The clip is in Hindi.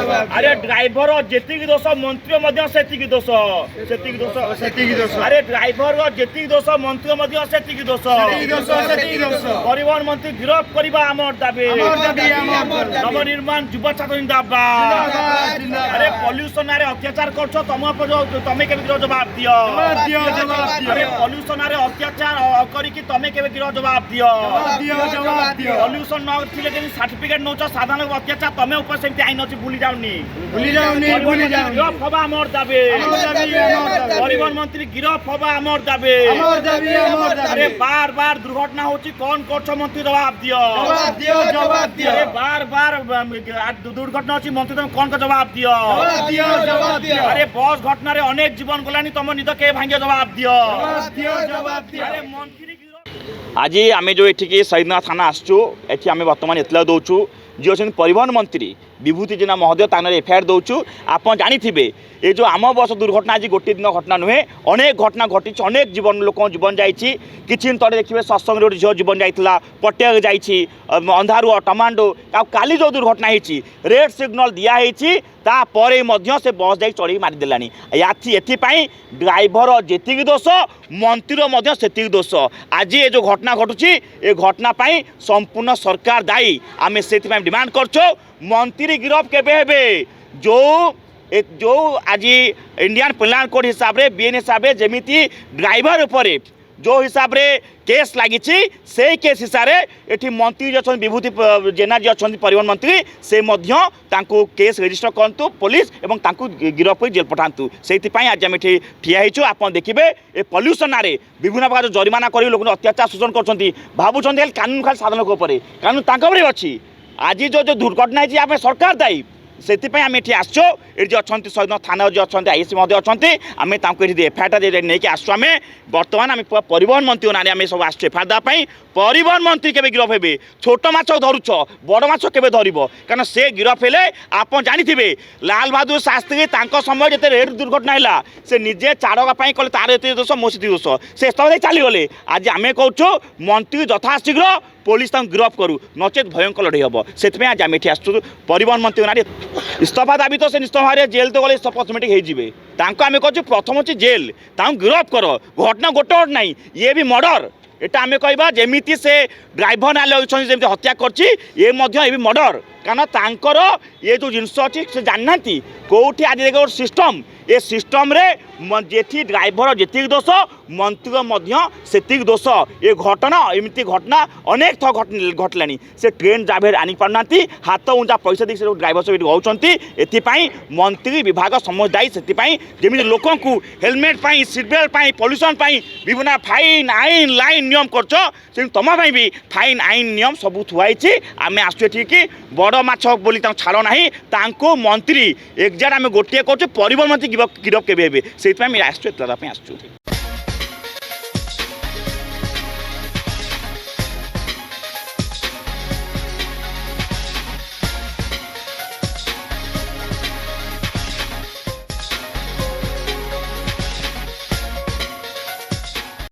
अरे ड्राइवर जेतिक दोष मंत्री मध्य सेतिक दोष अरे ड्राइवर जेतिक दोष मंत्री मध्य सेतिक दोष परिवहन मंत्री गिरफ करबा हमर दाबी नवनिर्माण युवा छात्र जिंदाबाद अरे पॉल्यूशन रे अत्याचार करछो तमे केबे गिरो जवाब दियो अरे पॉल्यूशन रे अत्याचार करिकि तमे केबे गिरो जवाब दियो पॉल्यूशन न थिले के सर्टिफिकेट नोच साधारण अत्याचार तमे ऊपर सेमति आइन अछि भूली जाउनी गिरफ हबा हमर दाबी परिवहन मंत्री गिरफ हबा हमर दाबी अरे बार बार दुर्घटना होची कौन करछो मंत्री जवाब दियो अरे बार बार दुर्घटना होची मंत्री तुम कौन का जवाब दियो अरे बस घटना रे अनेक जीवन गलानी तुम निद के भांगे जवाब दियो अरे मंत्री आज आम जो ये शहीदनाथ थाना आसचु ये आम बर्तमान इतला दौचु जी अच्छे परिवहन मंत्री विभूति जेना महोदय तान एफआईआर दौचु आप जानी ये जो आम बस दुर्घटना आज गोटे दिन घटना नुहे अनेक घटना घटी अनेक जीवन लोक जीवन जाइए किसी दिन तले देखिए सत्संग गोटे झील जीवन जाइला पटिया जाइए अंधारू टमांडो काली जो दुर्घटना होती रेड सिग्नल दिखाई तापर से बस जा चढ़ी मारिदेलानी एपाई ड्राइवर जेतिक दोष मंत्री सेतिक दोष आज ये जो घटना घटुची ये घटना संपूर्ण सरकार दायी आम से डिमांड करछो मंत्री गिरफ केबे हेबे जो आज इंडियन पेनल कोड हिसाब रे बीएन हिसाब रे जेमिति ड्राइवर ऊपर जो हिसाब रे केस लगी से केस हिसाब से ये मंत्री जो अच्छा विभूति जेना जी अच्छा परिवहन मंत्री से केस रजिस्टर करूँ पुलिस एवं गिरफ कर जेल पठातु से आज आम ठिया आप देखिए ये पल्यूसन आरे विभिन्न प्रकार जरिमाना कर लोक अत्याचार शोषण कर भावुं कानून खाली साधन कानून अच्छी आज जो दुर्घटना है आम सरकार दायी से आम ये आसो ये अच्छा शहीद थाना जो अच्छा आईएससी महोदय अच्छा आम एफआईआर नहीं आसो आम बर्तमान आम परिवहन मंत्री ना आम सब आस एफआईआर देवाई परिवहन मंत्री के गिरफ हे छोट माछ धरुच बड़ माछ के धर कारण से गिरफ हेले आप जानी लाल बहादुर शास्त्री समय जिते रेड दुर्घटना है से निजे चाड़ापी कले तार ये दोष मो से दोष से चलीगले आज आम कहूँ मंत्री यथाशीघ्र पुलिस गिरफ करूँ नचेत भयंकर लड़े हम से आज आम ये आसु परिवहन मंत्री ना इस्तफा दाबी तो से इस्तफा जेल तो गले अटोमेटिक होमें कहूँ प्रथम अच्छे जेल गिरफ कर घटना गोटे गोटे ना ये भी मर्डर एटा आम कहवा जमीती से ड्राइवर ना जमी हत्या कर मर्डर कारण ये जो जिनस अच्छी से जानना कौटी आज देखो सिस्टम ये सिस्टम रे जेठी ड्राइवर जेतिक दोष मंत्री सेतिक दोष ये घटना एमती घटना अनेक थर घटला से ट्रेन ड्राइवर आनी पारना हाथ ऊंचा पैसा दी ड्राइवर सब होती एपाई मंत्री विभाग समझ दायी से जमी लोक हेलमेट सीट बेल्ट पल्यूसन विभिन्न फाइन आईन लाइन नियम कर तुम भी फाइन आईन नियम सब थुआई आम आसु कि बड़ माछ बोली छाड़ ना मंत्री एग्जाक्ट आम गोटे कहूँ परिवहन मंत्री गिरफ केवे से आसचु।